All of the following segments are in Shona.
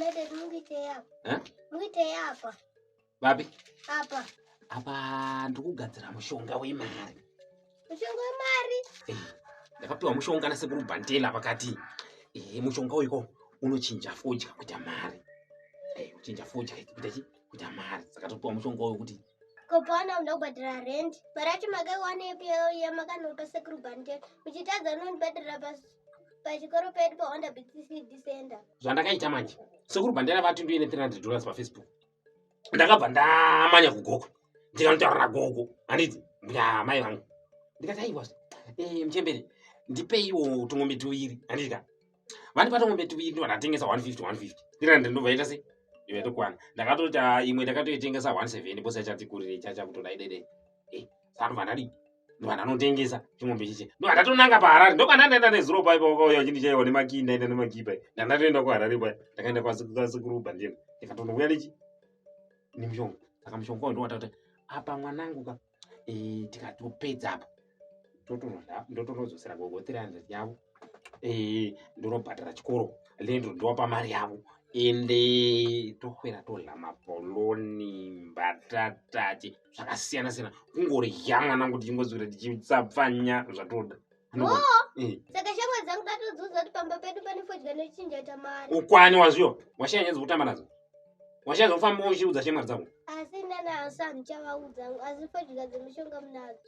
United mungite apa? Mungite apa? Babi? Apa? Apa ndikugadzira mushonga wemari. Mushonga wemari? Ndakapiwa mushonga nasekuru Bandela pakati. Mushonga uyu unochinja fodya kuita mari. Kuchinja fodya kuita mari. Saka topiwa mushonga uyu kuti kopana unobhadhira rent. Baracho makaiwana ipiyo yamakanopa sekuru Bandela. Muchitadza unondibhadhira pachikoro pedu paWonder BTC December. Zvandakaita manje. Sekuru Bandela vati ndoine $300 paFacebook. Ndakabva ndamanya kugogo. Ndikanotaurira gogo. Handiti mai vangu. Ndikati aiwa. Mchembere. Ndipeiwo tungombe tuviri. Handika. Vani pato ngombe tuviri ndo vanatengesa 150. $300 ndobvaita sei? Ivetokwana. Ndakatoti imwe ndakatoitengesa 170 posa chati kurire chacha kutoda idede. Saka vanadi. Vananotengesa chingombe chiche. Ndo ndatonanga paHarare. Ndo kana ndaenda nezuro paipo kwauya chindijaiwa nemaki ndaenda nemakipa. Ndatoenda kuHarare paya. Ndakaenda kwasekuru Bandela. Ndikatondouya nechi? Nimushonga. Saka mushonga ndo watata. Apa mwanangu ka tikatopedza apa. Ndotonozosera gogo 300 yavo. Ndinobhadhara chikoro. Lendo ndopa mari yavo. Ende tokwera todla mapoloni, mbatata, zvakasiyana siyana. Kungorya mwanangu tichingozvira tichitsapfanya zvatoda. Saka shamwari dzangu datodzudza kuti pamba pedu pane fodya nochinja mari. Ukwani wazviyo? Washanyadza kutamba nadzo? Washanyadza kufamba uchiudza shamwari dzangu? Asi ndanaso handichavaudza asi fodya dzemushonga munadzo.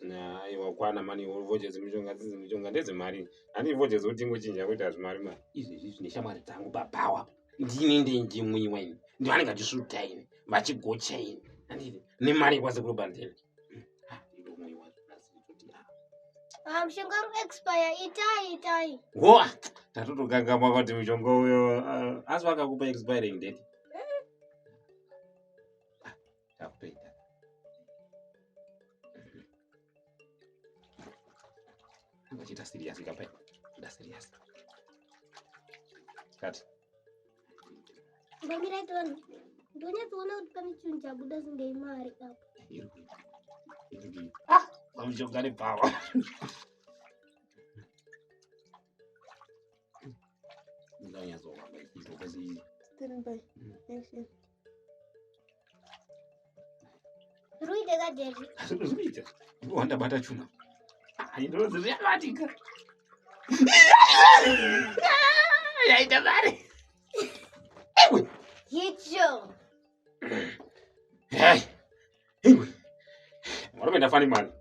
Aiwa kwana mani vodya dzemushonga dzemishonga ndedzemari. Handi vodya dzotingochinja kuita zvimari mari. Izvezvi zvine shamwari dzangu babawa. Ndine ndimwiwa ini. Ndivanenge ndisvuta ini. Vachigocha ini. Handiti nemari kwasekuru Bandela. Ndomwiwa zvakazoti mushonga uri expire itai. Hoa, tatotogangama kuti mushonga uyo asi vakakupa expiring date. Takutoita. Ngachita serious kapai. Nda serious. Kati. Ndamira tona. Ndonyatsoona kuti pane chinhu chabuda singei mari apa. Mushonga nepawa. Ndanyatsoona kuti kwasi. Stand by. Action. Ruite kaderi. Ruite. Wanda bata chuma. Ndinozi yavatika. Yaita mari. Ewe. Yicho. Mwana ndafani mali.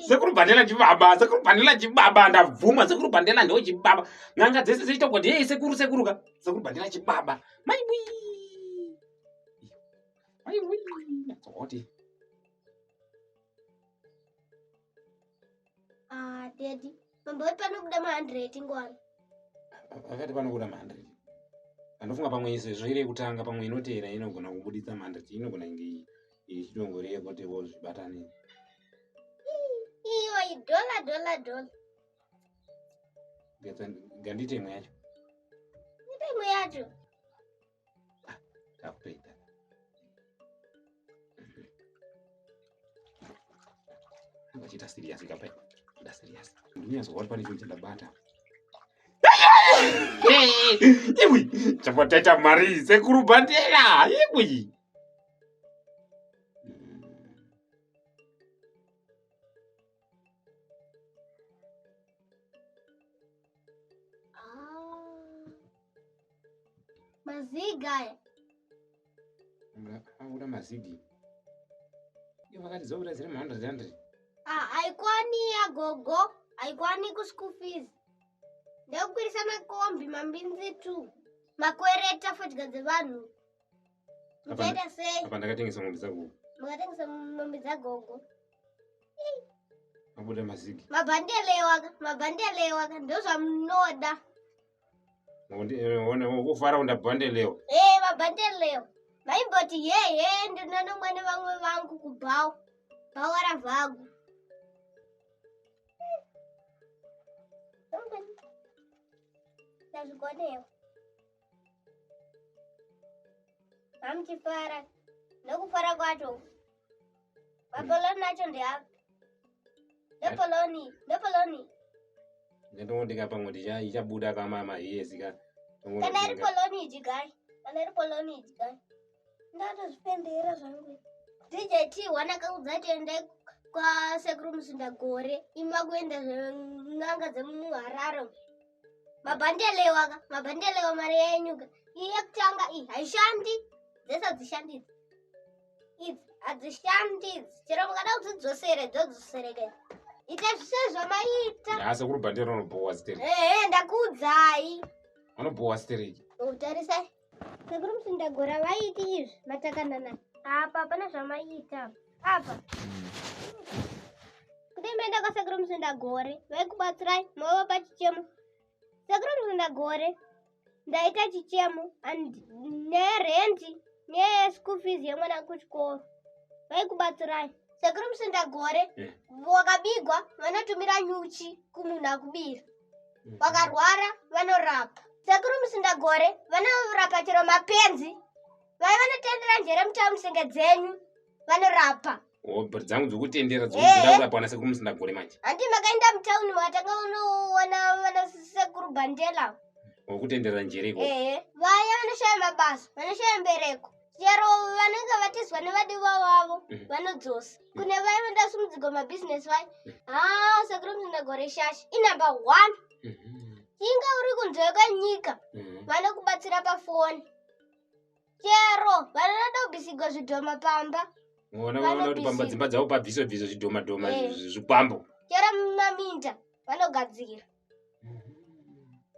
Sekuru Bandela chibaba ndavhuma. Sekuru Bandela ndo chibaba. Nganga dzese ziita kuti sekuru ka. Sekuru Bandela chibaba. Mai bwi. Natsoti. Daddy. Mambo panokuda ma100 ngwana. Akati panokuda ma100. Anofunga pamwe zviri kutanga pamwe inotera inogona kubuditsa ma100 inogona inge ichitongoreva kuti vozvibatani. Iyo $1. Gandite imwe yacho. Ndite imwe yacho. Takutoita. Ngachita serious kapai. Nda serious. Ndinyazo pane chinhu chandabata. Iwi chapataita mari sekuru Bandela. Iwi. Maziga. Ura mazigi. Vakati zvaura ziri ma100. Haikwani yagogo. Haikwani kuschool fees. Ndekukwirisa makombi mambinzi 2. Makwereta fodya dzevanhu. Muchaita sei? Apa ndakatengesa mombe dzagogo. Makatengesa mombe dzagogo. Mabuda mazigi. Mabhandelewa ndo zvamunoda. Kufara unda bhandelewa. Mabhandelewa. Maimboti ndina nomwene vamwe vangu kubhawu. Bhawara vagu. Ndazvikonewa. Mamuchifara. Nokufara kwacho. Mapoloni nacho ndeapo. Ndepoloni. Ndondika pamwe ichabuda kama mahiyezi ka. Kana iri poloni ichigai. kana iri poloni idya ndatozvipendera zvangu DJT wanakaudza tiendai kwasekuru Musindagore imakuenda zven'anga dzemuharare mabhandelewa mari yenyuka iyi yekutanga iyi haishandi dzese hadzishandi idzi hadzishandi chero mukada kudzidzosere dzodzosereke ita zvise zvamaita sekuru bhandera unobowa stereki ndakuudzai unobowa stereki tarisai sekuru Musindagore vaiti izvi matakanana apa pana zvamaita apa kuti menda kwasekuru Musindagore vaikubatsirai mava pachichemo sekuru Musindagore ndaita chichemo nerendi neschool fees yemwana kuchikoro vaikubatsirai sekuru Musindagore wakabigwa vanotumira nyuchi kumunhu akubira wakarwara vanorapa sekuru Musindagore vanorapa chero mapenzi vai vanotendera njere mutamusenge dzenyu vanorapa bhari dzangu dzokutendera dzokudzira kurapa nasekuru Musindagore manje handi makaenda mutauni makatanga unoona vana sekuru Bandela wokutendera njere iko vaya vanoshaya mabasa vanoshaya mbereko chero vanenge vatizwa nevadiwa vavo vanodzosa kune vaya vanda sumudzigo mabhizinesi vai sekuru Musindagore shashi inumber 1 inga uri kunze kwenyika vanokubatsira pafoni chero vanoda kubhisigwa zvidhoma pamba kuti pamba dzimba dzavo pabviso zvidhomadhoma zvikwambo chero mumaminda vanogadzira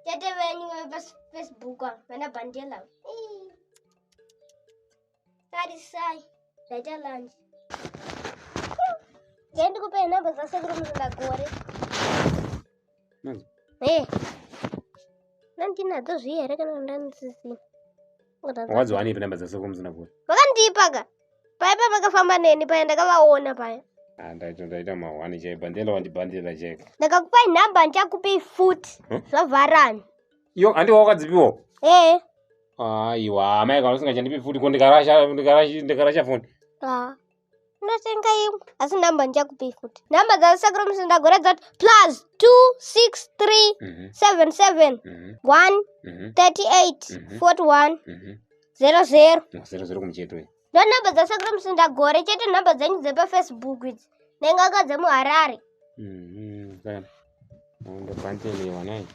chete venyu vepafacebook vana Bandela tarisai zvaita lanji ndikupei nhamba dzasekuru Musindagore nandinadzo zvihere kana ndanisisina wadziwanipi nhamba dzasekuru Musindagore vakandipaka paipa makafamba neni paya ndakavaona paya ndaita mahwani chai Bandela wandibhandela cheka ndakakupai nhamba ndichakupei futi zvavharani iyo handiwa wakadzipiwo aiwa amai kana usingachandipi futi ko ndikarasha foni ndatenga imwe asi nhamba ndichakupei futi nhamba dzasekuru Musindagore dzati +26377 kumucheto ndo nhamba dzasekuru Musindagore chete nhamba dzenyu dzepafacebook idzi nenganga dzemuharare ndobhandelewa nai